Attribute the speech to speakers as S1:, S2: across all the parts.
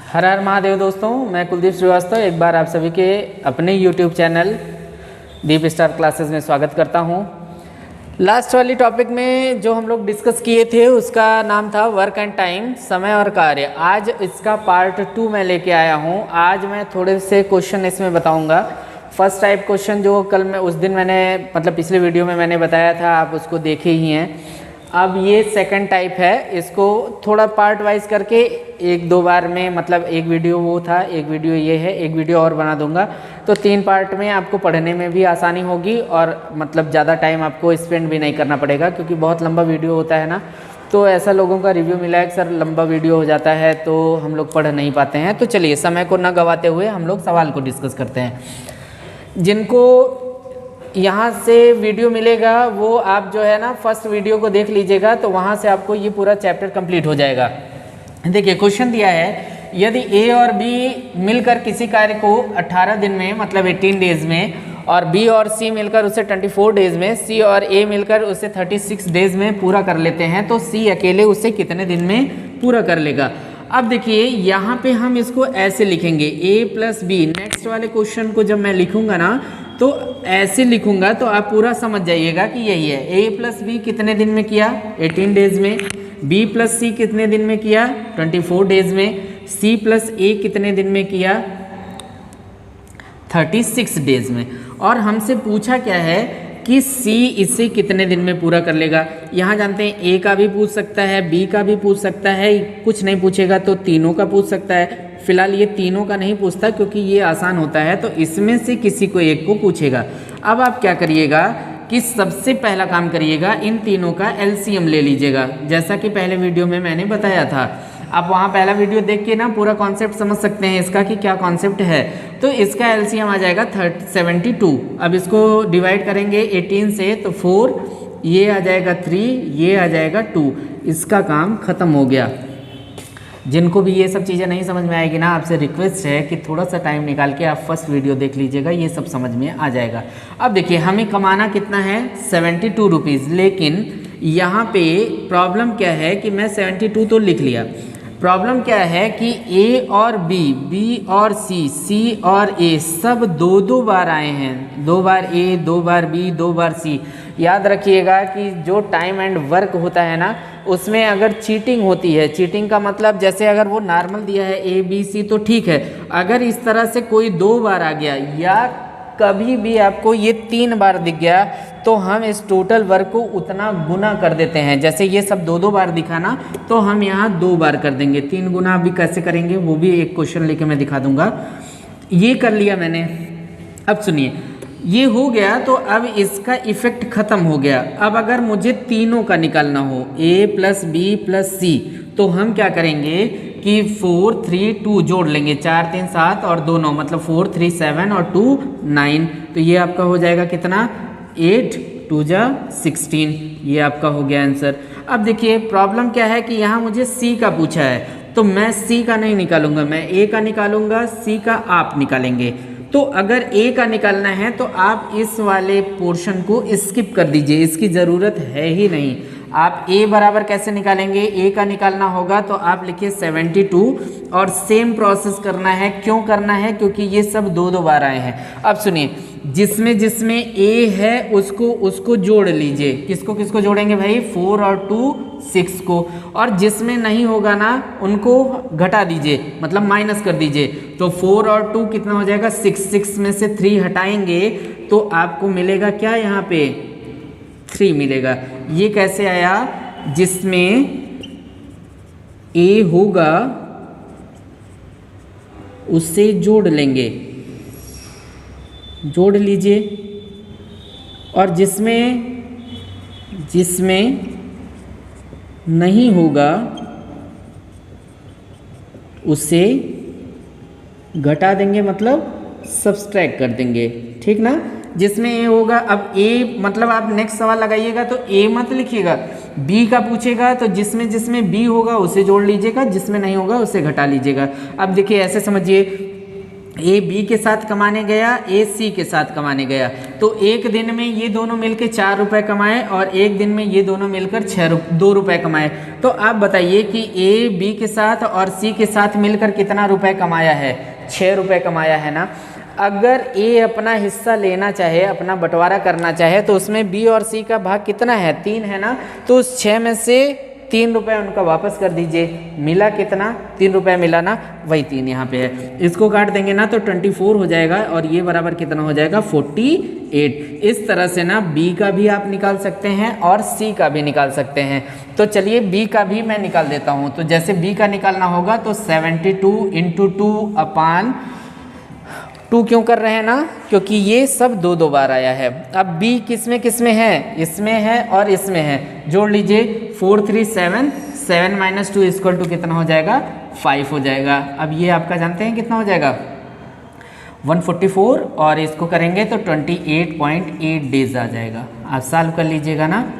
S1: हर हर महादेव दोस्तों, मैं कुलदीप श्रीवास्तव एक बार आप सभी के अपने YouTube चैनल दीप स्टार क्लासेस में स्वागत करता हूं। लास्ट वाली टॉपिक में जो हम लोग डिस्कस किए थे उसका नाम था वर्क एंड टाइम, समय और कार्य। आज इसका पार्ट 2 मैं लेके आया हूं। आज मैं थोड़े से क्वेश्चन इसमें बताऊंगा। फर्स्ट टाइप क्वेश्चन जो कल मैं उस दिन मैंने पिछले वीडियो में मैंने बताया था, आप उसको देखे ही हैं। अब ये सेकंड टाइप है, इसको थोड़ा पार्ट वाइज करके एक दो बार में एक वीडियो वो था, एक वीडियो ये है, एक वीडियो और बना दूंगा। तो 3 पार्ट में आपको पढ़ने में भी आसानी होगी और ज़्यादा टाइम आपको स्पेंड भी नहीं करना पड़ेगा, क्योंकि बहुत लंबा वीडियो होता है ना। तो ऐसा लोगों का रिव्यू मिला है कि सर लंबा वीडियो हो जाता है तो हम लोग पढ़ नहीं पाते हैं। तो चलिए समय को न गवाते हुए हम लोग सवाल को डिस्कस करते हैं। जिनको यहाँ से वीडियो मिलेगा वो आप जो है ना फर्स्ट वीडियो को देख लीजिएगा, तो वहाँ से आपको ये पूरा चैप्टर कंप्लीट हो जाएगा। देखिए क्वेश्चन दिया है, यदि ए और बी मिलकर किसी कार्य को 18 दिन में 18 डेज में, और बी और सी मिलकर उसे 24 डेज में, सी और ए मिलकर उसे 36 डेज में पूरा कर लेते हैं, तो सी अकेले उसे कितने दिन में पूरा कर लेगा। अब देखिए यहाँ पे हम इसको ऐसे लिखेंगे a प्लस बी। नेक्स्ट वाले क्वेश्चन को जब मैं लिखूंगा ना तो ऐसे लिखूंगा, तो आप पूरा समझ जाइएगा कि यही है। a प्लस बी कितने दिन में किया? 18 डेज में। b प्लस सी कितने दिन में किया? 24 डेज में। c प्लस ए कितने दिन में किया? 36 डेज में। और हमसे पूछा क्या है कि C इसे कितने दिन में पूरा कर लेगा। यहाँ जानते हैं A का भी पूछ सकता है, B का भी पूछ सकता है, कुछ नहीं पूछेगा तो तीनों का पूछ सकता है। फिलहाल ये तीनों का नहीं पूछता क्योंकि ये आसान होता है, तो इसमें से किसी को एक को पूछेगा। अब आप क्या करिएगा कि सबसे पहला काम करिएगा, इन तीनों का LCM ले लीजिएगा, जैसा कि पहले वीडियो में मैंने बताया था। आप वहाँ पहला वीडियो देख के ना पूरा कॉन्सेप्ट समझ सकते हैं इसका कि क्या कॉन्सेप्ट है। तो इसका LCM आ जाएगा 72। अब इसको डिवाइड करेंगे 18 से, तो 4, ये आ जाएगा 3, ये आ जाएगा 2। इसका काम ख़त्म हो गया। जिनको भी ये सब चीज़ें नहीं समझ में आएगी ना, आपसे रिक्वेस्ट है कि थोड़ा सा टाइम निकाल के आप फर्स्ट वीडियो देख लीजिएगा, ये सब समझ में आ जाएगा। अब देखिए हमें कमाना कितना है? 72 रुपीज़। लेकिन यहाँ पे प्रॉब्लम क्या है कि मैं 72 तो लिख लिया। प्रॉब्लम क्या है कि A और B, B और C, C और A सब दो बार आए हैं। 2 बार A, 2 bar B, 2 bar C। याद रखिएगा कि जो टाइम एंड वर्क होता है ना, उसमें अगर चीटिंग होती है, चीटिंग का मतलब जैसे अगर वो नॉर्मल दिया है A, B, C तो ठीक है। अगर इस तरह से कोई 2 बार आ गया या कभी भी आपको ये 3 बार दिख गया, तो हम इस टोटल वर्क को उतना गुना कर देते हैं। जैसे ये सब 2 बार दिखा ना, तो हम यहाँ 2 बार कर देंगे। 3 गुना अभी कैसे करेंगे वो भी एक क्वेश्चन लेके मैं दिखा दूंगा। ये कर लिया मैंने। अब सुनिए, ये हो गया तो अब इसका इफेक्ट खत्म हो गया। अब अगर मुझे तीनों का निकालना हो, A प्लस बी प्लस सी, तो हम क्या करेंगे कि 4, 3, 2 जोड़ लेंगे। 4, 3, 7 और 2, 9, मतलब 4, 3, 7 और 2, 9। तो ये आपका हो जाएगा कितना? 8, 2 जा 16। ये आपका हो गया आंसर। अब देखिए प्रॉब्लम क्या है कि यहाँ मुझे C का पूछा है, तो मैं C का नहीं निकालूंगा, मैं A का निकालूंगा, C का आप निकालेंगे। तो अगर A का निकालना है तो आप इस वाले पोर्शन को स्किप कर दीजिए, इसकी ज़रूरत है ही नहीं। आप A बराबर कैसे निकालेंगे? A का निकालना होगा तो आप लिखिए 72 और सेम प्रोसेस करना है। क्यों करना है? क्योंकि ये सब 2 बार आए हैं। अब सुनिए, जिसमें A है उसको जोड़ लीजिए। किसको जोड़ेंगे भाई? 4 और 2, 6 को। और जिसमें नहीं होगा ना उनको घटा दीजिए, मतलब माइनस कर दीजिए। तो 4 और 2 कितना हो जाएगा? 6 में से 3 हटाएंगे तो आपको मिलेगा क्या? यहाँ पे 3 मिलेगा। ये कैसे आया? जिसमें A होगा उससे जोड़ लेंगे, जोड़ लीजिए। और जिसमें नहीं होगा उसे घटा देंगे, मतलब सब्सट्रैक्ट कर देंगे। ठीक ना? जिसमें A होगा, अब A मतलब आप नेक्स्ट सवाल लगाइएगा तो A मत लिखिएगा, B का पूछेगा तो जिसमें B होगा उसे जोड़ लीजिएगा, जिसमें नहीं होगा उसे घटा लीजिएगा। अब देखिए ऐसे समझिए, ए बी के साथ कमाने गया, ए सी के साथ कमाने गया, तो एक दिन में ये दोनों मिलकर 4 रुपये कमाए और एक दिन में ये दोनों मिलकर 2 रुपये कमाए। तो आप बताइए कि ए बी के साथ और सी के साथ मिलकर कितना रुपए कमाया है? 6 रुपये कमाया है ना। अगर ए अपना हिस्सा लेना चाहे, अपना बंटवारा करना चाहे, तो उसमें बी और सी का भाग कितना है? 3 है ना। तो उस 6 में से 3 रुपये उनका वापस कर दीजिए। मिला कितना? 3 रुपये मिला ना, वही 3 यहाँ पे है। इसको काट देंगे ना तो 24 हो जाएगा और ये बराबर कितना हो जाएगा? 48। इस तरह से ना बी का भी आप निकाल सकते हैं और सी का भी निकाल सकते हैं। तो चलिए बी का भी मैं निकाल देता हूँ। तो जैसे बी का निकालना होगा तो 72 × 2 क्यों कर रहे हैं ना? क्योंकि ये सब 2 बार आया है। अब बी किस में है? इसमें है और इसमें है। जोड़ लीजिए 4 3 7, 7 - 2 = कितना हो जाएगा? 5 हो जाएगा। अब ये आपका जानते हैं कितना हो जाएगा? 144 और इसको करेंगे तो 28.8 डेज आ जाएगा। आप सॉल्व कर लीजिएगा ना,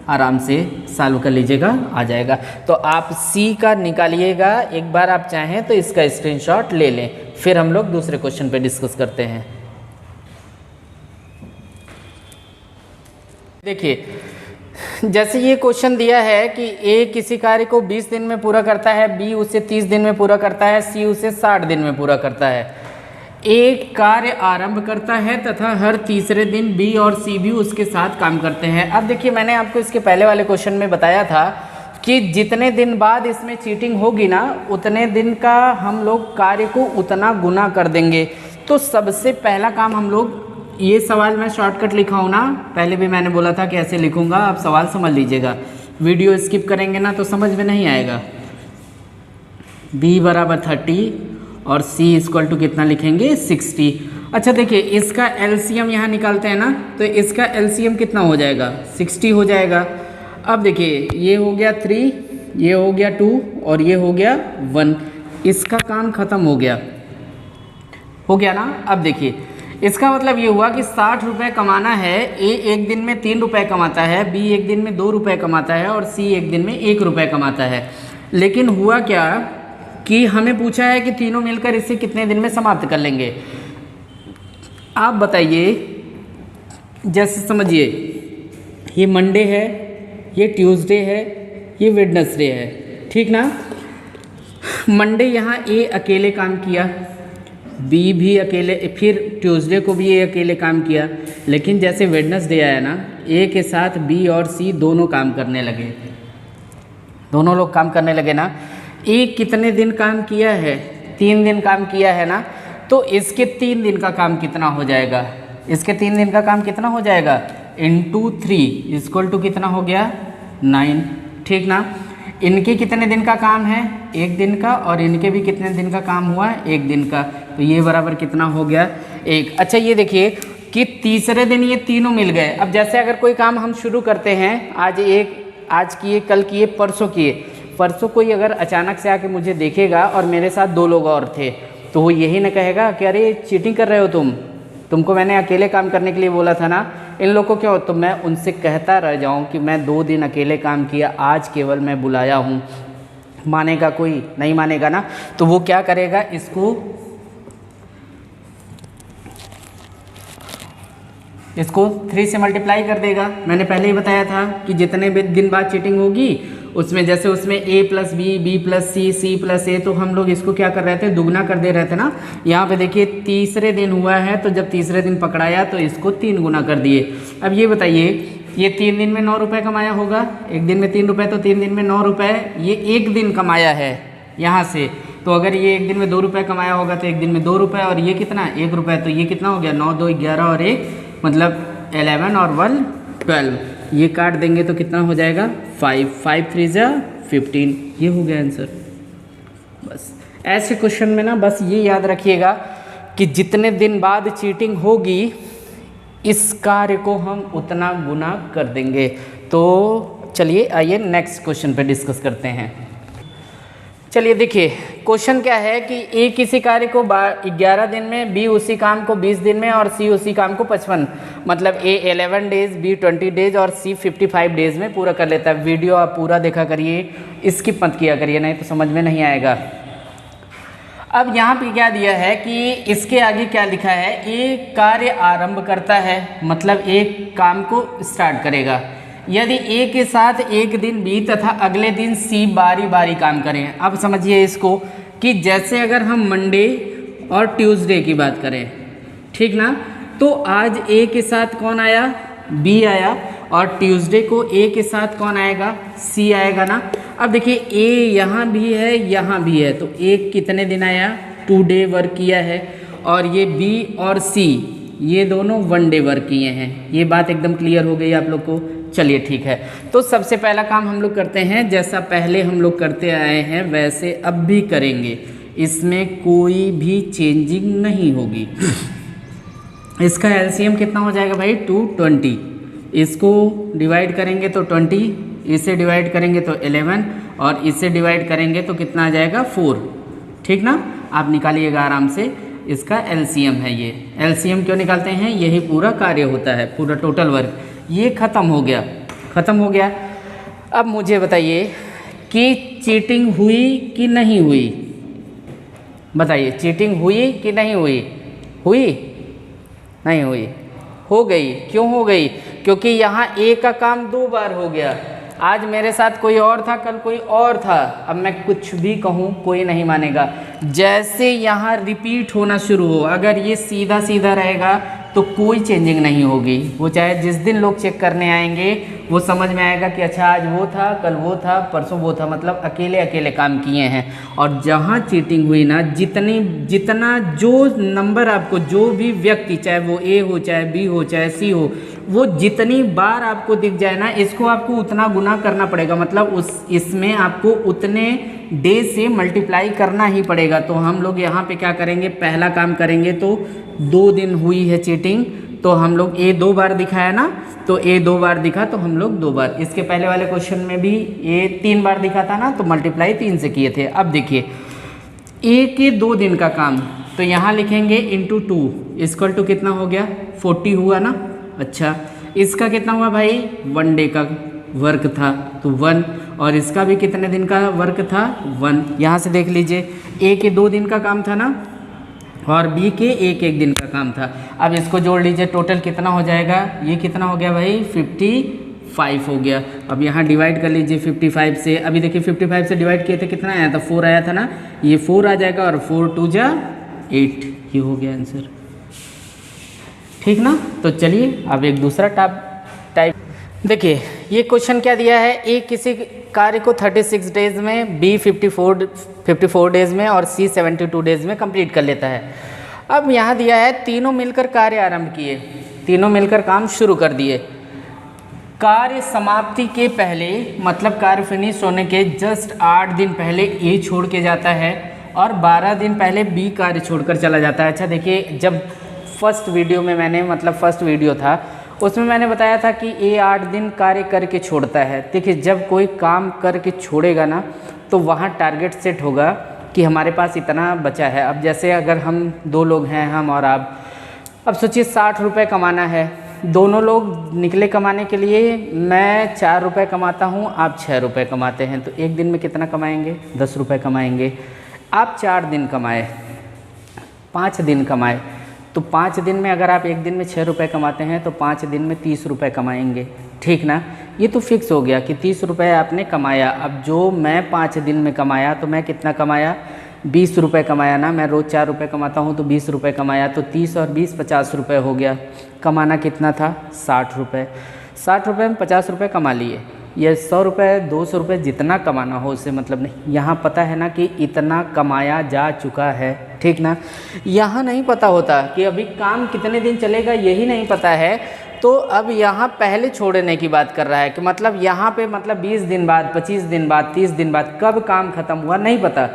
S1: आराम से सॉल्व कर लीजिएगा, आ जाएगा। तो आप सी का निकालिएगा। एक बार आप चाहें तो इसका स्क्रीनशॉट ले लें, फिर हम लोग दूसरे क्वेश्चन पे डिस्कस करते हैं। देखिए, जैसे ये क्वेश्चन दिया है कि ए किसी कार्य को 20 दिन में पूरा करता है, बी उसे 30 दिन में पूरा करता है, सी उसे 60 दिन में पूरा करता है। एक कार्य आरंभ करता है तथा हर तीसरे दिन बी और सी भी उसके साथ काम करते हैं। अब देखिए, मैंने आपको इसके पहले वाले क्वेश्चन में बताया था कि जितने दिन बाद इसमें चीटिंग होगी ना, उतने दिन का हम लोग कार्य को उतना गुना कर देंगे। तो सबसे पहला काम हम लोग, ये सवाल मैं शॉर्टकट लिखा हूँ ना, पहले भी मैंने बोला था कि ऐसे लिखूँगा, आप सवाल समझ लीजिएगा। वीडियो स्किप करेंगे ना तो समझ में नहीं आएगा। b = 30 और c = कितना लिखेंगे? 60। अच्छा देखिए, इसका एलसीएम यहाँ निकालते हैं ना, तो इसका एलसीएम कितना हो जाएगा? 60 हो जाएगा। अब देखिए, ये हो गया 3, ये हो गया 2 और ये हो गया 1। इसका काम खत्म हो गया ना। अब देखिए, इसका मतलब ये हुआ कि 60 रुपये कमाना है। ए एक दिन में 3 रुपये कमाता है, बी एक दिन में 2 रुपये कमाता है और सी एक दिन में 1 रुपये कमाता है। लेकिन हुआ क्या कि हमें पूछा है कि तीनों मिलकर इसे कितने दिन में समाप्त कर लेंगे। आप बताइए, जैसे समझिए, ये मंडे है, ये ट्यूसडे है, ये वेडनेसडे है, ठीक ना। मंडे यहाँ ए अकेले काम किया, बी भी अकेले, फिर ट्यूसडे को भी ए अकेले काम किया। लेकिन जैसे वेडनेसडे आया ना, ए के साथ बी और सी दोनों काम करने लगे, दोनों लोग काम करने लगे ना। ए कितने दिन काम किया है? 3 दिन काम किया है ना। तो इसके 3 दिन का काम कितना हो जाएगा? इसके 3 दिन का काम कितना हो जाएगा? × 3 = कितना हो गया? 9, ठीक ना। इनके कितने दिन का काम है? 1 दिन का, और इनके भी कितने दिन का काम हुआ है? 1 दिन का। तो ये बराबर कितना हो गया? 1। अच्छा, ये देखिए कि तीसरे दिन ये तीनों मिल गए। अब जैसे अगर कोई काम हम शुरू करते हैं, आज किए, कल किए, परसों किए, परसों कोई अगर अचानक से आके मुझे देखेगा और मेरे साथ 2 लोग और थे, तो वो यही ना कहेगा कि अरे चीटिंग कर रहे हो तुमको मैंने अकेले काम करने के लिए बोला था ना, इन लोगों को क्यों? तो मैं उनसे कहता रह जाऊं कि मैं 2 दिन अकेले काम किया, आज केवल मैं बुलाया हूं। मानेगा कोई? नहीं मानेगा ना। तो वो क्या करेगा, इसको 3 से मल्टीप्लाई कर देगा। मैंने पहले ही बताया था कि जितने भी दिन बाद चीटिंग होगी, उसमें जैसे उसमें a + b, b + c, c + a, तो हम लोग इसको क्या कर रहे थे? दुगना कर दे रहे थे ना। यहाँ पे देखिए, तीसरे दिन हुआ है, तो जब तीसरे दिन पकड़ाया तो इसको 3 गुना कर दिए। अब ये बताइए, ये 3 दिन में 9 रुपये कमाया होगा। एक दिन में 3 रुपये, तो 3 दिन में 9 रुपये। ये 1 दिन कमाया है यहाँ से, तो अगर ये 1 दिन में 2 रुपये कमाया होगा तो 1 दिन में 2 रुपये, और ये कितना? 1 रुपये। तो ये कितना हो गया? 9 2 11 और 1 मतलब 11 और 1 12। ये काट देंगे तो कितना हो जाएगा? 5 5 3 15। ये हो गया आंसर। बस ऐसे क्वेश्चन में ना बस ये याद रखिएगा कि जितने दिन बाद चीटिंग होगी, इस कार्य को हम उतना गुना कर देंगे। तो चलिए आइए नेक्स्ट क्वेश्चन पे डिस्कस करते हैं। चलिए देखिए, क्वेश्चन क्या है कि ए किसी कार्य को 11 दिन में, बी उसी काम को 20 दिन में और सी उसी काम को 55, मतलब ए 11 डेज, बी 20 डेज और सी 55 डेज में पूरा कर लेता है। वीडियो आप पूरा देखा करिए, स्किप मत किया करिए, नहीं तो समझ में नहीं आएगा। अब यहाँ पे क्या दिया है कि इसके आगे क्या लिखा है, एक कार्य आरंभ करता है, मतलब एक काम को स्टार्ट करेगा यदि ए के साथ एक दिन बी तथा अगले दिन सी बारी बारी काम करें। अब समझिए इसको कि जैसे अगर हम मंडे और ट्यूसडे की बात करें, ठीक ना, तो आज ए के साथ कौन आया, बी आया, और ट्यूसडे को ए के साथ कौन आएगा, सी आएगा ना। अब देखिए ए यहाँ भी है यहाँ भी है, तो ए कितने दिन आया, 2 डे वर्क किया है, और ये बी और सी ये दोनों 1 डे वर्क किए हैं। ये बात एकदम क्लियर हो गई आप लोग को। चलिए ठीक है, तो सबसे पहला काम हम लोग करते हैं, जैसा पहले हम लोग करते आए हैं वैसे अब भी करेंगे, इसमें कोई भी चेंजिंग नहीं होगी। इसका एलसीएम कितना हो जाएगा भाई, 220, इसको डिवाइड करेंगे तो 20, इसे डिवाइड करेंगे तो 11, और इसे डिवाइड करेंगे तो कितना आ जाएगा, 4। ठीक ना, आप निकालिएगा आराम से, इसका एलसीएम है ये। एलसीएम क्यों निकालते हैं, यही पूरा कार्य होता है, पूरा टोटल वर्क। ये ख़त्म हो गया, ख़त्म हो गया। अब मुझे बताइए कि चीटिंग हुई कि नहीं हुई, बताइए चीटिंग हुई कि नहीं हुई, हुई नहीं हुई, हो गई। क्यों हो गई, क्योंकि यहाँ ए का काम 2 बार हो गया। आज मेरे साथ कोई और था, कल कोई और था, अब मैं कुछ भी कहूँ कोई नहीं मानेगा। जैसे यहाँ रिपीट होना शुरू हो, अगर ये सीधा सीधा रहेगा तो कोई चेंजिंग नहीं होगी। वो चाहे जिस दिन लोग चेक करने आएंगे वो समझ में आएगा कि अच्छा आज वो था, कल वो था, परसों वो था, मतलब अकेले अकेले काम किए हैं। और जहाँ चीटिंग हुई ना, जितना जो नंबर आपको, जो भी व्यक्ति, चाहे वो ए हो, चाहे बी हो, चाहे सी हो, वो जितनी बार आपको दिख जाए ना, इसको आपको उतना गुना करना पड़ेगा, मतलब इसमें आपको उतने डे से मल्टीप्लाई करना ही पड़ेगा। तो हम लोग यहाँ पे क्या करेंगे, पहला काम करेंगे तो 2 दिन हुई है चीटिंग, तो हम लोग ए 2 बार दिखाया ना, तो ए 2 बार दिखा तो हम लोग 2 बार। इसके पहले वाले क्वेश्चन में भी ए 3 बार दिखा था ना, तो मल्टीप्लाई 3 से किए थे। अब देखिए ए के 2 दिन का काम, तो यहाँ लिखेंगे इंटू 2 इक्वल टू कितना हो गया, 40 हुआ ना। अच्छा, इसका कितना हुआ भाई, 1 डे का वर्क था तो 1, और इसका भी कितने दिन का वर्क था, 1। यहाँ से देख लीजिए ए के 2 दिन का काम था ना, और बी के एक दिन का काम था। अब इसको जोड़ लीजिए, टोटल कितना हो जाएगा, ये कितना हो गया भाई, 55 हो गया। अब यहाँ डिवाइड कर लीजिए 55 से, अभी देखिए 55 से डिवाइड किए थे कितना आया था, 4 आया था ना, ये 4 आ जाएगा, और 4 2 जा 8, ये हो गया आंसर। ठीक ना, तो चलिए अब एक दूसरा टाइप देखिए। ये क्वेश्चन क्या दिया है, ए किसी कार्य को 36 डेज में, बी 54 डेज में, और सी 72 डेज में कंप्लीट कर लेता है। अब यहाँ दिया है तीनों मिलकर कार्य आरंभ किए, तीनों मिलकर काम शुरू कर दिए। कार्य समाप्ति के पहले, मतलब कार्य फिनिश होने के जस्ट 8 दिन पहले ए छोड़ के जाता है, और 12 दिन पहले बी कार्य छोड़कर चला जाता है। अच्छा देखिए, जब फर्स्ट वीडियो में मैंने, मतलब फर्स्ट वीडियो था उसमें मैंने बताया था कि ए 8 दिन कार्य करके छोड़ता है। देखिए जब कोई काम करके छोड़ेगा ना, तो वहाँ टारगेट सेट होगा कि हमारे पास इतना बचा है। अब जैसे अगर हम 2 लोग हैं, हम और आप, अब सोचिए 60 रुपये कमाना है, दोनों लोग निकले कमाने के लिए। मैं 4 रुपये कमाता हूँ, आप 6 रुपये कमाते हैं, तो एक दिन में कितना कमाएंगे, 10 रुपये कमाएंगे। आप 4 दिन कमाए, 5 दिन कमाए, तो 5 दिन में अगर आप एक दिन में 6 रुपये कमाते हैं तो 5 दिन में 30 रुपये कमाएंगे। ठीक ना, ये तो फिक्स हो गया कि 30 रुपये आपने कमाया। अब जो मैं 5 दिन में कमाया, तो मैं कितना कमाया, 20 रुपये कमाया ना। मैं रोज़ 4 रुपये कमाता हूँ, तो 20 रुपये कमाया, तो 30 और 20 50 रुपये हो गया। कमाना कितना था, 60 रुपये। 60 रुपये में 50 रुपये कमा लिए। ये 100 रुपये 200 रुपये जितना कमाना हो उससे मतलब नहीं। यहाँ पता है ना कि इतना कमाया जा चुका है, ठीक ना। यहाँ नहीं पता होता कि अभी काम कितने दिन चलेगा, यही नहीं पता है। तो अब यहाँ पहले छोड़ने की बात कर रहा है कि मतलब यहाँ पे मतलब 20 दिन बाद, 25 दिन बाद, 30 दिन बाद कब काम ख़त्म हुआ नहीं पता।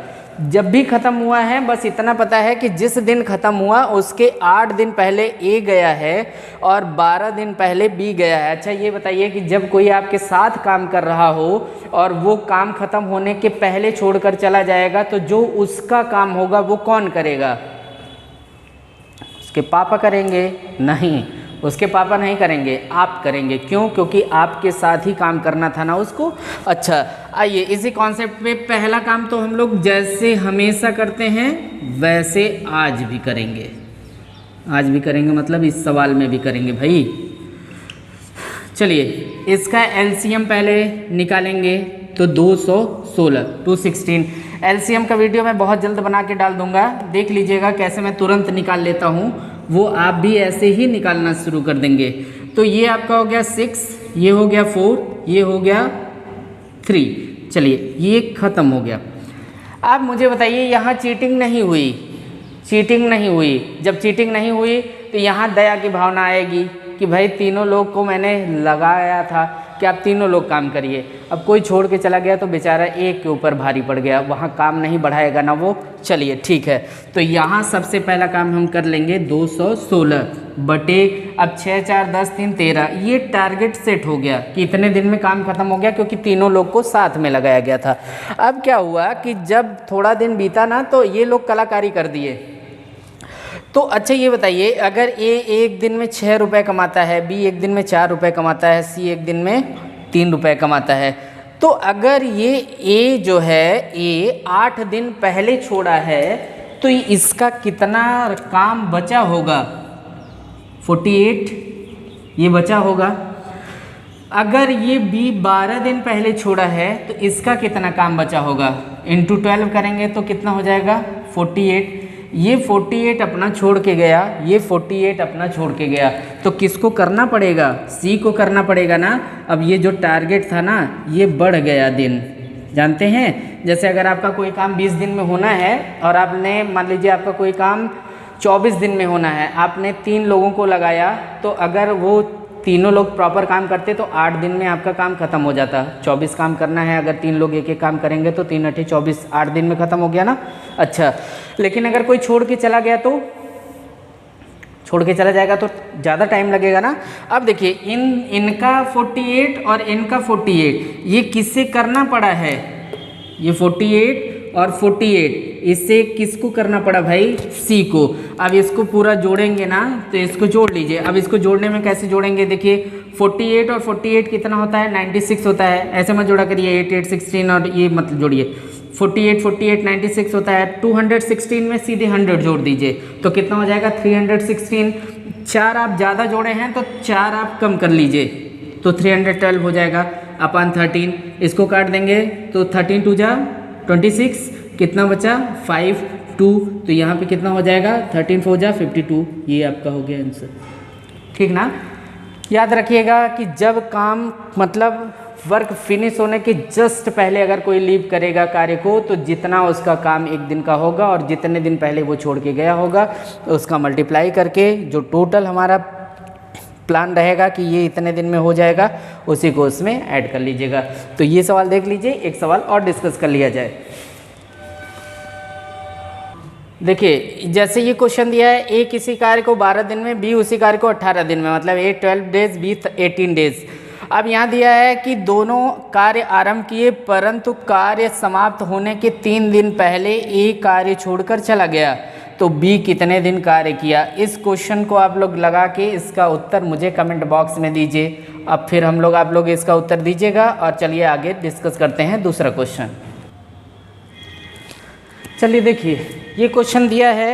S1: जब भी ख़त्म हुआ है बस इतना पता है कि जिस दिन ख़त्म हुआ उसके 8 दिन पहले ए गया है और 12 दिन पहले बी गया है। अच्छा ये बताइए कि जब कोई आपके साथ काम कर रहा हो और वो काम ख़त्म होने के पहले छोड़कर चला जाएगा, तो जो उसका काम होगा वो कौन करेगा, उसके पापा करेंगे? नहीं, उसके पापा नहीं करेंगे, आप करेंगे। क्यों? क्योंकि आपके साथ ही काम करना था ना उसको। अच्छा, आइए इसी कॉन्सेप्ट पे पहला काम तो हम लोग जैसे हमेशा करते हैं वैसे आज भी करेंगे। आज भी करेंगे मतलब इस सवाल में भी करेंगे भाई। चलिए इसका एलसीएम पहले निकालेंगे तो 216 216। एलसीएम का वीडियो मैं बहुत जल्द बना के डाल दूंगा, देख लीजिएगा कैसे मैं तुरंत निकाल लेता हूँ, वो आप भी ऐसे ही निकालना शुरू कर देंगे। तो ये आपका हो गया 6, ये हो गया 4, ये हो गया 3। चलिए ये ख़त्म हो गया। अब मुझे बताइए यहाँ चीटिंग नहीं हुई, चीटिंग नहीं हुई। जब चीटिंग नहीं हुई तो यहाँ दया की भावना आएगी कि भाई तीनों लोग को मैंने लगाया था कि आप तीनों लोग काम करिए। अब कोई छोड़ के चला गया तो बेचारा एक के ऊपर भारी पड़ गया, वहाँ काम नहीं बढ़ाएगा ना वो। चलिए ठीक है, तो यहाँ सबसे पहला काम हम कर लेंगे 216 बटे, अब 6 4 10 3 13। ये टारगेट सेट हो गया कि इतने दिन में काम खत्म हो गया, क्योंकि तीनों लोग को साथ में लगाया गया था। अब क्या हुआ कि जब थोड़ा दिन बीता ना तो ये लोग कलाकारी कर दिए। तो अच्छा ये बताइए, अगर ए एक दिन में 6 रुपये कमाता है, बी एक दिन में 4 रुपये कमाता है, सी एक दिन में 3 रुपये कमाता है, तो अगर ये ए जो है ए 8 दिन पहले छोड़ा है तो इसका कितना काम बचा होगा? 48 ये बचा होगा। अगर ये बी 12 दिन पहले छोड़ा है तो इसका कितना काम बचा होगा? इंटू 12 करेंगे तो कितना हो जाएगा? 48। ये 48 अपना छोड़ के गया, ये 48 अपना छोड़ के गया, तो किसको करना पड़ेगा? सी को करना पड़ेगा ना। अब ये जो टारगेट था ना ये बढ़ गया दिन, जानते हैं। जैसे अगर आपका कोई काम 20 दिन में होना है और आपने मान लीजिए आपका कोई काम 24 दिन में होना है, आपने 3 लोगों को लगाया, तो अगर वो तीनों लोग प्रॉपर काम करते तो 8 दिन में आपका काम खत्म हो जाता। 24 काम करना है, अगर 3 लोग एक एक काम करेंगे तो 3 8 24, 8 दिन में ख़त्म हो गया ना। अच्छा, लेकिन अगर कोई छोड़ के चला गया तो छोड़ के चला जाएगा तो ज़्यादा टाइम लगेगा ना। अब देखिए इनका 48 और इनका 48, ये किससे करना पड़ा है? ये 48 और 48 इससे किसको करना पड़ा भाई? सी को। अब इसको पूरा जोड़ेंगे ना तो इसको जोड़ लीजिए। अब इसको जोड़ने में कैसे जोड़ेंगे? देखिए 48 और 48 कितना होता है? 96 होता है। ऐसे मत जोड़ा करिए 8 8 16 और ये मत जोड़िए। 48 48 96 होता है। 216 में सीधे 100 जोड़ दीजिए तो कितना हो जाएगा? 316। 4 आप ज़्यादा जोड़े हैं तो 4 आप कम कर लीजिए तो 312 हो जाएगा अपन 13। इसको काट देंगे तो 13 2 जा 26, कितना बचा? 5 2, तो यहाँ पे कितना हो जाएगा? 13 4 जा 52। ये आपका हो गया आंसर, ठीक ना। याद रखिएगा कि जब काम मतलब वर्क फिनिश होने के जस्ट पहले अगर कोई लीव करेगा कार्य को तो जितना उसका काम एक दिन का होगा और जितने दिन पहले वो छोड़ के गया होगा उसका मल्टीप्लाई करके जो टोटल हमारा प्लान रहेगा कि ये इतने दिन में हो जाएगा उसी को उसमें ऐड कर लीजिएगा। तो ये सवाल देख लीजिए, एक सवाल और डिस्कस कर लिया जाए। देखिए जैसे ये क्वेश्चन दिया है, ए किसी कार्य को 12 दिन में, बी उसी कार्य को 18 दिन में, मतलब ए 12 डेज बी 18 डेज। अब यहाँ दिया है कि दोनों कार्य आरंभ किए परंतु कार्य समाप्त होने के 3 दिन पहले ए कार्य छोड़कर चला गया, तो बी कितने दिन कार्य किया। इस क्वेश्चन को आप लोग लगा के इसका उत्तर मुझे कमेंट बॉक्स में दीजिए। अब फिर आप लोग इसका उत्तर दीजिएगा और चलिए आगे डिस्कस करते हैं दूसरा क्वेश्चन। चलिए देखिए ये क्वेश्चन दिया है,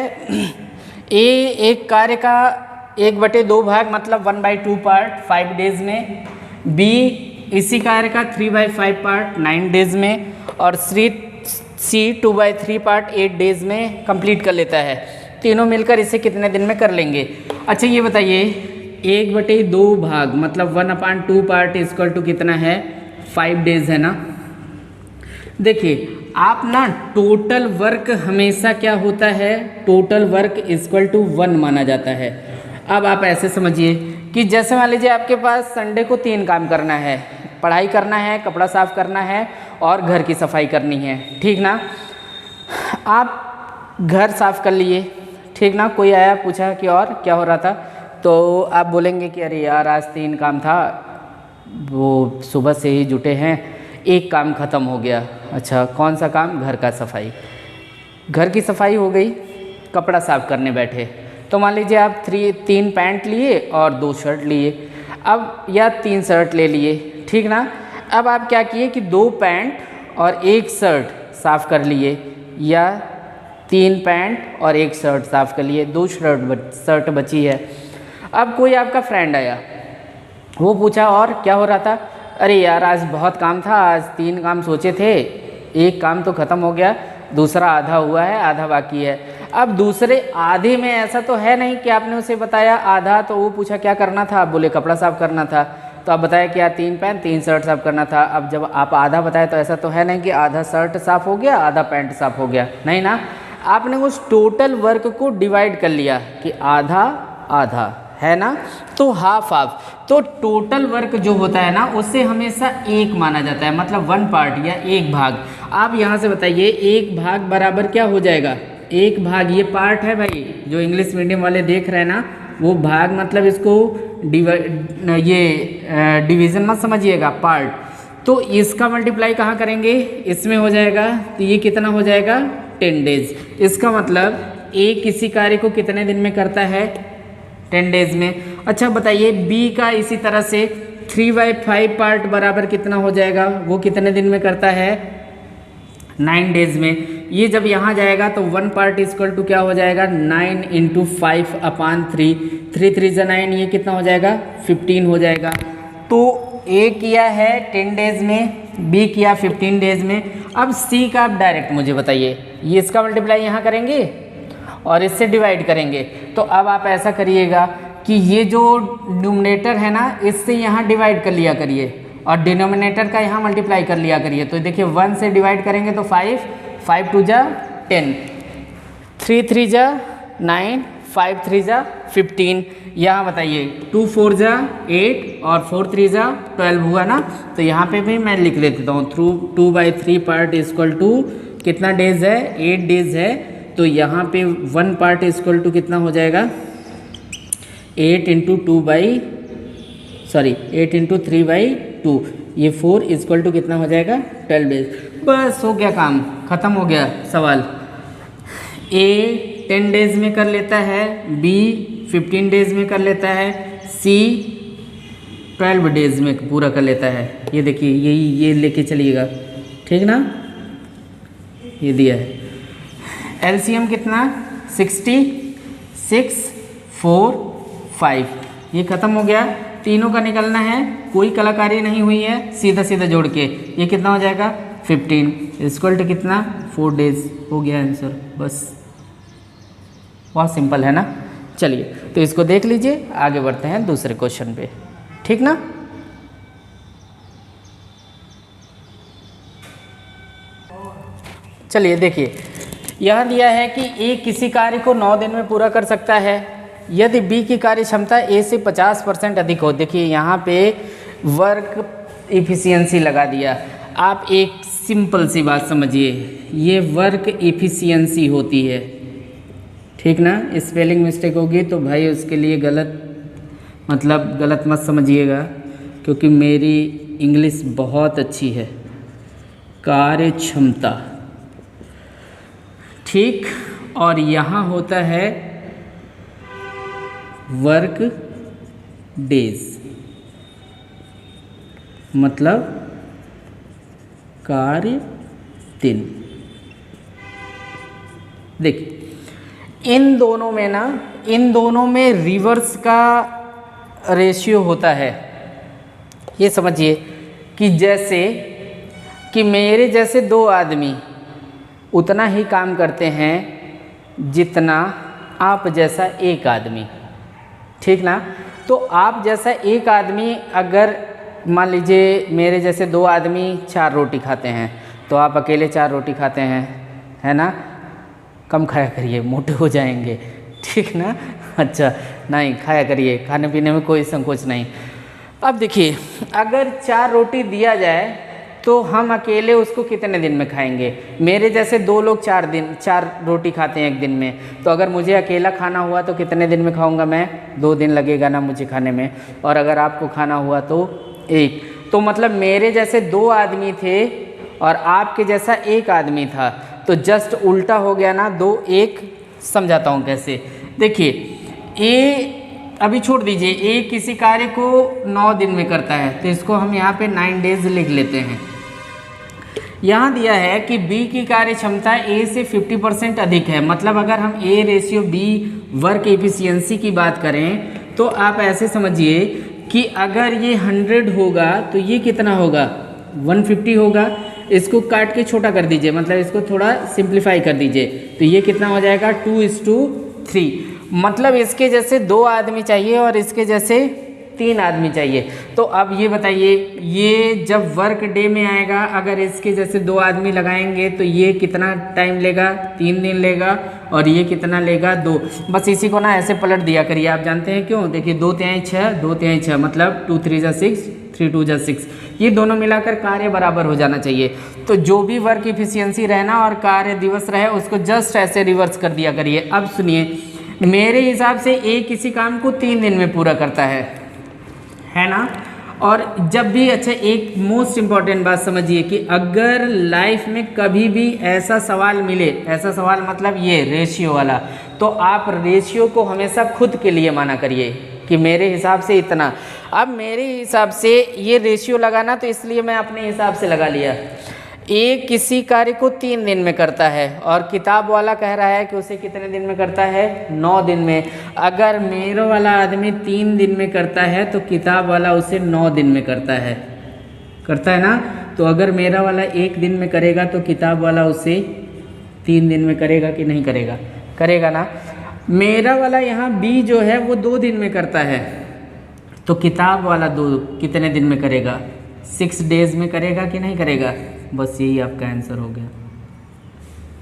S1: ए एक कार्य का 1/2 भाग मतलब 1/2 पार्ट 5 डेज में, बी इसी कार्य का 3/5 पार्ट 9 डेज में, और सी 2/3 पार्ट 8 डेज में कंप्लीट कर लेता है। तीनों मिलकर इसे कितने दिन में कर लेंगे। अच्छा ये बताइए 1/2 भाग मतलब 1/2 पार्ट इक्वल टू कितना है? 5 डेज है ना। देखिए आप ना टोटल वर्क हमेशा क्या होता है? टोटल वर्क इक्वल टू 1 माना जाता है। अब आप ऐसे समझिए कि जैसे मान लीजिए आपके पास संडे को 3 काम करना है, पढ़ाई करना है, कपड़ा साफ करना है और घर की सफाई करनी है, ठीक ना। आप घर साफ कर लिए, ठीक ना। कोई आया पूछा कि और क्या हो रहा था, तो आप बोलेंगे कि अरे यार आज 3 काम था, वो सुबह से ही जुटे हैं, एक काम ख़त्म हो गया। अच्छा कौन सा काम? घर का सफाई। घर की सफाई हो गई, कपड़ा साफ करने बैठे तो मान लीजिए आप 3 पैंट लिए और 2 शर्ट लिए, अब या 3 शर्ट ले लिए, ठीक ना। अब आप क्या किए कि 2 पैंट और 1 शर्ट साफ़ कर लिए, या 3 पैंट और 1 शर्ट साफ़ कर लिए, 2 शर्ट बची है। अब कोई आपका फ्रेंड आया, वो पूछा और क्या हो रहा था, अरे यार आज बहुत काम था, आज 3 काम सोचे थे, 1 काम तो ख़त्म हो गया, दूसरा आधा हुआ है, आधा बाकी है। अब दूसरे आधे में ऐसा तो है नहीं कि आपने उसे बताया आधा, तो वो पूछा क्या करना था, आप बोले कपड़ा साफ़ करना था, तो आप बताया कि यार 3 पैंट 3 शर्ट साफ़ करना था। अब जब आप आधा बताए तो ऐसा तो है नहीं कि आधा शर्ट साफ़ हो गया, आधा पैंट साफ़ हो गया, नहीं ना। आपने उस टोटल वर्क को डिवाइड कर लिया कि आधा आधा, है ना, तो हाफ हाफ। तो टोटल वर्क जो होता है ना, उससे हमेशा 1 माना जाता है, मतलब 1 पार्ट या 1 भाग। आप यहाँ से बताइए 1 भाग बराबर क्या हो जाएगा, 1 भाग, ये पार्ट है भाई, जो इंग्लिश मीडियम वाले देख रहे हैं ना, वो भाग मतलब इसको डिवीज़न मत समझिएगा, पार्ट। तो इसका मल्टीप्लाई कहाँ करेंगे, इसमें हो जाएगा, तो ये कितना हो जाएगा 10 डेज। इसका मतलब ए किसी कार्य को कितने दिन में करता है, 10 डेज में। अच्छा बताइए बी का इसी तरह से 3/5 पार्ट बराबर कितना हो जाएगा, वो कितने दिन में करता है, 9 डेज में। ये जब यहाँ जाएगा तो 1 पार्ट इक्वल टू क्या हो जाएगा, 9 × 5/3, 3 3 जा 9, ये कितना हो जाएगा 15 हो जाएगा। तो ए किया है 10 डेज में, बी किया 15 डेज में। अब सी का आप डायरेक्ट मुझे बताइए, ये इसका मल्टीप्लाई यहाँ करेंगे और इससे डिवाइड करेंगे। तो अब आप ऐसा करिएगा कि ये जो न्यूमरेटर है ना, इससे यहाँ डिवाइड कर लिया करिए और डिनोमिनेटर का यहाँ मल्टीप्लाई कर लिया करिए। तो देखिए 1 से डिवाइड करेंगे तो 5, 5 2 जा 10, 3 3 जा 9, 5 3 जा 15। यहाँ बताइए 2 4 जा 8 और 4 3 जा 12 हुआ ना। तो यहाँ पे भी मैं लिख लेता हूँ 2/3 पार्ट इक्वल टू कितना डेज है, 8 डेज है। तो यहाँ पे 1 पार्ट इक्वल टू कितना हो जाएगा, 8 × 3/2, ये 4 इक्वल टू कितना हो जाएगा 12 डेज। बस हो गया काम, ख़त्म हो गया सवाल। ए 10 डेज में कर लेता है, बी 15 डेज में कर लेता है, सी 12 डेज में पूरा कर लेता है। ये देखिए ये लेके चलिएगा, ठीक ना, ये दिया है। एलसीएम कितना 66 4 5, ये ख़त्म हो गया। तीनों का निकलना है, कोई कलाकारी नहीं हुई है, सीधा सीधा जोड़ के ये कितना हो जाएगा 15 इक्वल टू कितना 4 डेज। हो गया आंसर, बस बहुत सिंपल है ना। चलिए तो इसको देख लीजिए, आगे बढ़ते हैं दूसरे क्वेश्चन पे, ठीक ना। चलिए देखिए, यह दिया है कि ए किसी कार्य को 9 दिन में पूरा कर सकता है यदि बी की कार्य क्षमता ए से 50% अधिक हो। देखिए यहाँ पे वर्क एफिशिएंसी लगा दिया। आप एक सिंपल सी बात समझिए, ये वर्क एफिशिएंसी होती है, ठीक ना। स्पेलिंग मिस्टेक होगी तो भाई उसके लिए गलत मत समझिएगा, क्योंकि मेरी इंग्लिश बहुत अच्छी है। कार्य क्षमता, ठीक, और यहाँ होता है वर्क डेज, मतलब कार्य दिन। देखिए इन दोनों में रिवर्स का रेशियो होता है। ये समझिए कि जैसे कि मेरे जैसे 2 आदमी उतना ही काम करते हैं जितना आप जैसा एक आदमी, ठीक ना। तो आप जैसा एक आदमी, अगर मान लीजिए मेरे जैसे 2 आदमी 4 रोटी खाते हैं, तो आप अकेले 4 रोटी खाते हैं, है ना। कम खाया करिए, मोटे हो जाएंगे, ठीक ना। अच्छा नहीं, खाया करिए, खाने पीने में कोई संकोच नहीं। अब देखिए अगर 4 रोटी दिया जाए तो हम अकेले उसको कितने दिन में खाएंगे। मेरे जैसे 2 लोग 4 रोटी खाते हैं एक दिन में, तो अगर मुझे अकेला खाना हुआ तो कितने दिन में खाऊंगा मैं, 2 दिन लगेगा ना मुझे खाने में। और अगर आपको खाना हुआ तो 1, तो मतलब मेरे जैसे 2 आदमी थे और आपके जैसा 1 आदमी था, तो जस्ट उल्टा हो गया ना, 2 1। समझाता हूँ कैसे। देखिए ए अभी छोड़ दीजिए, ए किसी कार्य को 9 दिन में करता है तो इसको हम यहाँ पे 9 डेज लिख लेते हैं। यहाँ दिया है कि बी की कार्य क्षमता ए से 50% अधिक है, मतलब अगर हम A ratio B work efficiency की बात करें तो आप ऐसे समझिए कि अगर ये 100 होगा तो ये कितना होगा, 150 होगा। इसको काट के छोटा कर दीजिए, मतलब इसको थोड़ा सिंप्लीफाई कर दीजिए, तो ये कितना हो जाएगा 2:3। मतलब इसके जैसे 2 आदमी चाहिए और इसके जैसे 3 आदमी चाहिए। तो अब ये बताइए, ये जब वर्क डे में आएगा, अगर इसके जैसे 2 आदमी लगाएंगे तो ये कितना टाइम लेगा, 3 दिन लेगा, और ये कितना लेगा 2। बस इसी को ना ऐसे पलट दिया करिए, आप जानते हैं क्यों। देखिए 2 तिहाई 6, 2 तिहाई 6, मतलब 2 3 = 6, 3 2 = 6। ये दोनों मिलाकर कार्य बराबर हो जाना चाहिए। तो जो भी वर्क इफिशियंसी रहना और कार्य दिवस रहे उसको जस्ट ऐसे रिवर्स कर दिया करिए। अब सुनिए, मेरे हिसाब से ए किसी काम को 3 दिन में पूरा करता है ना। और जब भी, अच्छा एक मोस्ट इम्पॉर्टेंट बात समझिए कि अगर लाइफ में कभी भी ऐसा सवाल मिले, ऐसा सवाल मतलब ये रेशियो वाला, तो आप रेशियो को हमेशा खुद के लिए माना करिए कि मेरे हिसाब से इतना। अब मेरे हिसाब से ये रेशियो लगाना, तो इसलिए मैं अपने हिसाब से लगा लिया। ए किसी कार्य को 3 दिन में करता है और किताब वाला कह रहा है कि उसे कितने दिन में करता है, 9 दिन में। अगर मेरा वाला आदमी 3 दिन में करता है तो किताब वाला उसे 9 दिन में करता है ना। तो अगर मेरा वाला 1 दिन में करेगा तो किताब वाला उसे 3 दिन में करेगा कि नहीं करेगा, करेगा ना। मेरा वाला यहाँ बी जो है वो 2 दिन में करता है, तो किताब वाला कितने दिन में करेगा, 6 डेज में करेगा कि नहीं करेगा। बस यही आपका आंसर हो गया,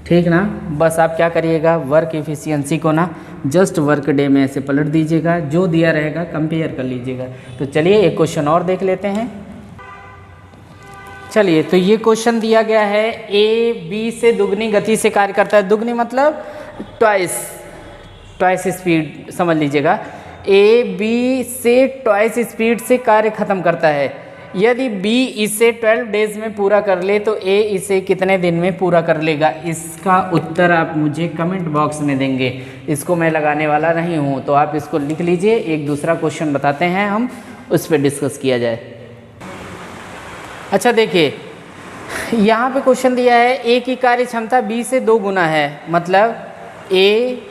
S1: ठीक ना। बस आप क्या करिएगा, वर्क एफिशिएंसी को ना जस्ट वर्क डे में ऐसे पलट दीजिएगा, जो दिया रहेगा कंपेयर कर लीजिएगा। तो चलिए एक क्वेश्चन और देख लेते हैं। चलिए, तो ये क्वेश्चन दिया गया है, ए बी से दुगनी गति से कार्य करता है। दुगनी मतलब ट्वाइस स्पीड समझ लीजिएगा। ए बी से ट्वाइस स्पीड से कार्य खत्म करता है। यदि बी इसे 12 डेज में पूरा कर ले तो ए इसे कितने दिन में पूरा कर लेगा। इसका उत्तर आप मुझे कमेंट बॉक्स में देंगे, इसको मैं लगाने वाला नहीं हूँ। तो आप इसको लिख लीजिए, एक दूसरा क्वेश्चन बताते हैं हम, उस पर डिस्कस किया जाए। अच्छा देखिए, यहाँ पे क्वेश्चन दिया है, ए की कार्य क्षमता बी से 2 गुना है, मतलब ए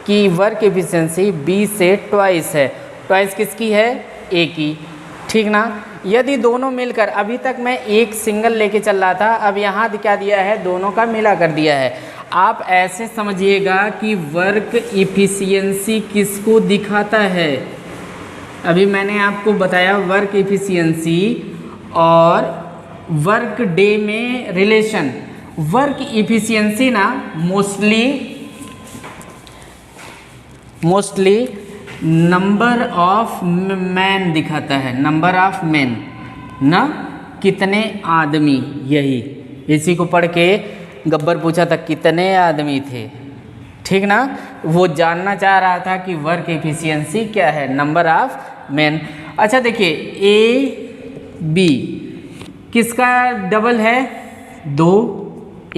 S1: की वर्क एफिशिएंसी बी से ट्वाइस है। ट्वाइस किसकी है, ए की, ठीक ना। यदि दोनों मिलकर, अभी तक मैं एक सिंगल लेके चल रहा था, अब यहाँ क्या दिया है, दोनों का मिला कर दिया है। आप ऐसे समझिएगा कि वर्क इफिशियंसी किसको दिखाता है। अभी मैंने आपको बताया वर्क इफिशियंसी और वर्क डे में रिलेशन। वर्क इफिशियंसी ना मोस्टली नंबर ऑफ मैन दिखाता है, नंबर ऑफ मैन ना, कितने आदमी। यही इसी को पढ़ के गब्बर पूछा था कितने आदमी थे, ठीक ना। वो जानना चाह रहा था कि वर्क एफिशिएंसी क्या है, नंबर ऑफ मैन। अच्छा देखिए, ए बी किसका डबल है, 2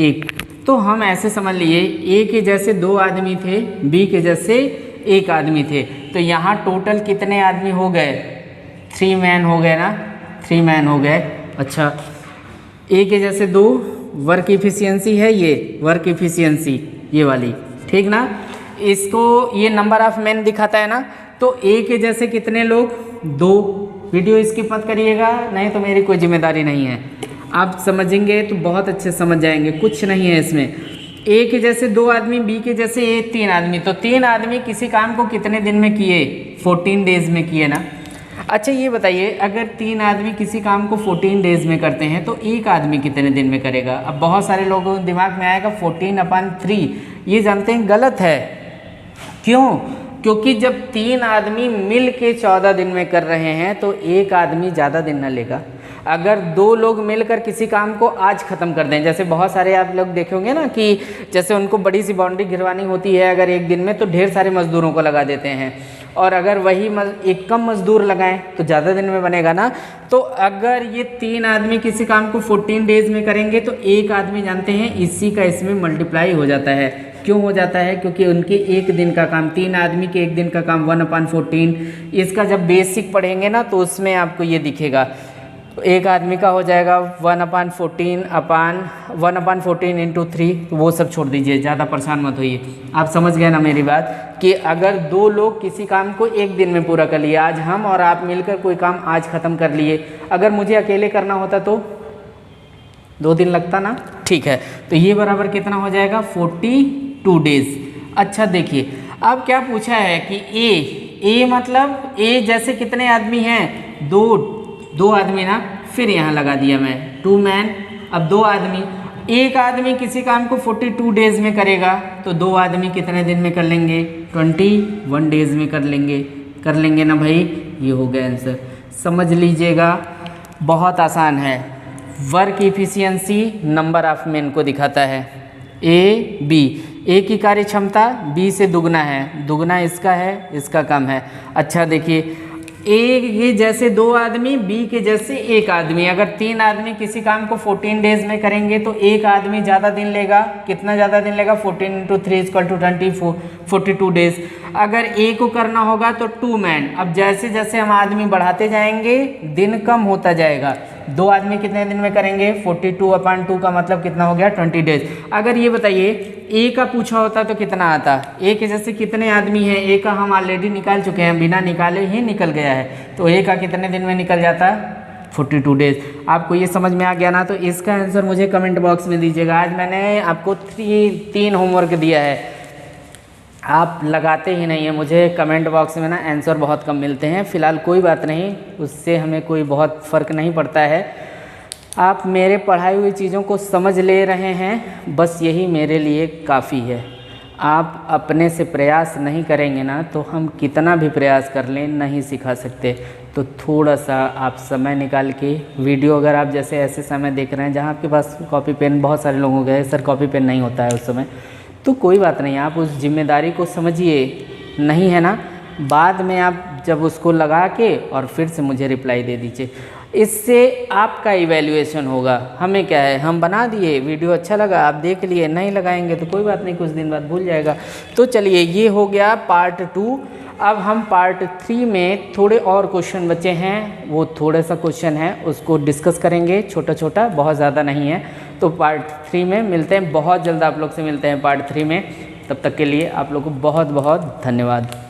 S1: 1। तो हम ऐसे समझ लिए, ए के जैसे 2 आदमी थे, बी के जैसे 1 आदमी थे, तो यहाँ टोटल कितने आदमी हो गए, 3 मैन हो गए ना, 3 मैन हो गए। अच्छा, ए के जैसे 2, वर्क इफिशियंसी है ये, वर्क इफिशियंसी ये वाली, ठीक ना। इसको ये नंबर ऑफ मैन दिखाता है ना, तो ए के जैसे कितने लोग, 2। वीडियो स्किप मत करिएगा, नहीं तो मेरी कोई जिम्मेदारी नहीं है। आप समझेंगे तो बहुत अच्छे समझ जाएंगे, कुछ नहीं है इसमें। ए के जैसे 2 आदमी, बी के जैसे 3 आदमी, तो 3 आदमी किसी काम को कितने दिन में किए, 14 डेज में किए ना। अच्छा ये बताइए, अगर 3 आदमी किसी काम को 14 डेज में करते हैं तो 1 आदमी कितने दिन में करेगा। अब बहुत सारे लोगों के दिमाग में आएगा 14/3, ये जानते हैं गलत है। क्यों, क्योंकि जब 3 आदमी मिल के 14 दिन में कर रहे हैं तो 1 आदमी ज़्यादा दिन न लेगा। अगर 2 लोग मिलकर किसी काम को आज ख़त्म कर दें, जैसे बहुत सारे आप लोग देखे होंगे ना कि जैसे उनको बड़ी सी बाउंड्री गिरवानी होती है अगर 1 दिन में, तो ढेर सारे मज़दूरों को लगा देते हैं, और अगर वही एक कम मज़दूर लगाएं तो ज़्यादा दिन में बनेगा ना। तो अगर ये 3 आदमी किसी काम को 14 डेज में करेंगे तो 1 आदमी जानते हैं इसी का इसमें मल्टीप्लाई हो जाता है, क्यों हो जाता है? क्योंकि उनके एक दिन का काम, 3 आदमी के एक दिन का काम 1/14। इसका जब बेसिक पढ़ेंगे ना तो उसमें आपको ये दिखेगा। तो एक आदमी का हो जाएगा 1/14 इंटू 3। तो वो सब छोड़ दीजिए, ज़्यादा परेशान मत होइए। आप समझ गए ना मेरी बात कि अगर 2 लोग किसी काम को एक दिन में पूरा कर लिए, आज हम और आप मिलकर कोई काम आज ख़त्म कर लिए, अगर मुझे अकेले करना होता तो 2 दिन लगता ना। ठीक है, तो ये बराबर कितना हो जाएगा? 42 डेज। अच्छा देखिए, अब क्या पूछा है कि ए मतलब ए जैसे कितने आदमी हैं? 2 आदमी ना, फिर यहाँ लगा दिया मैं 2 मैन। अब 2 आदमी, एक आदमी किसी काम को 42 डेज में करेगा तो 2 आदमी कितने दिन में कर लेंगे? 21 डेज में कर लेंगे ना भाई। ये हो गया आंसर, समझ लीजिएगा, बहुत आसान है। Work efficiency number of man को दिखाता है। ए की कार्य क्षमता बी से दुगना है, दुगना इसका है, इसका कम है। अच्छा देखिए, ए के जैसे 2 आदमी, बी के जैसे 1 आदमी। अगर 3 आदमी किसी काम को 14 डेज में करेंगे तो एक आदमी ज़्यादा दिन लेगा। कितना ज़्यादा दिन लेगा? 14 इंटू 3 = 20, 42 डेज। अगर ए को करना होगा तो 2 मैन। अब जैसे जैसे हम आदमी बढ़ाते जाएंगे दिन कम होता जाएगा। 2 आदमी कितने दिन में करेंगे? 42/2 का मतलब कितना हो गया? 20 डेज। अगर ये बताइए ए का पूछा होता तो कितना आता? ए के जैसे कितने आदमी हैं? ए का हम ऑलरेडी निकाल चुके हैं, बिना निकाले ही निकल गया है। तो ए का कितने दिन में निकल जाता? 42 डेज। आपको ये समझ में आ गया ना? तो इसका आंसर मुझे कमेंट बॉक्स में दीजिएगा। आज मैंने आपको 3 होमवर्क दिया है, आप लगाते ही नहीं है। मुझे कमेंट बॉक्स में ना आंसर बहुत कम मिलते हैं। फ़िलहाल कोई बात नहीं, उससे हमें कोई बहुत फ़र्क नहीं पड़ता है। आप मेरे पढ़ाई हुई चीज़ों को समझ ले रहे हैं, बस यही मेरे लिए काफ़ी है। आप अपने से प्रयास नहीं करेंगे ना तो हम कितना भी प्रयास कर लें नहीं सिखा सकते। तो थोड़ा सा आप समय निकाल के वीडियो, अगर आप जैसे ऐसे समय देख रहे हैं जहाँ आपके पास कॉपी पेन, बहुत सारे लोगों के सर कॉपी पेन नहीं होता है उस समय, तो कोई बात नहीं, आप उस जिम्मेदारी को समझिए। नहीं है ना, बाद में आप जब उसको लगा के और फिर से मुझे रिप्लाई दे दीजिए। इससे आपका इवैल्यूएशन होगा। हमें क्या है, हम बना दिए, वीडियो अच्छा लगा, आप देख लिए, नहीं लगाएंगे तो कोई बात नहीं, कुछ दिन बाद भूल जाएगा। तो चलिए, ये हो गया पार्ट 2। अब हम पार्ट 3 में थोड़े और क्वेश्चन बचे हैं, वो थोड़ा सा क्वेश्चन है उसको डिस्कस करेंगे, छोटा छोटा, बहुत ज़्यादा नहीं है। तो पार्ट 3 में मिलते हैं, बहुत जल्द आप लोग से मिलते हैं पार्ट 3 में। तब तक के लिए आप लोग को बहुत बहुत धन्यवाद।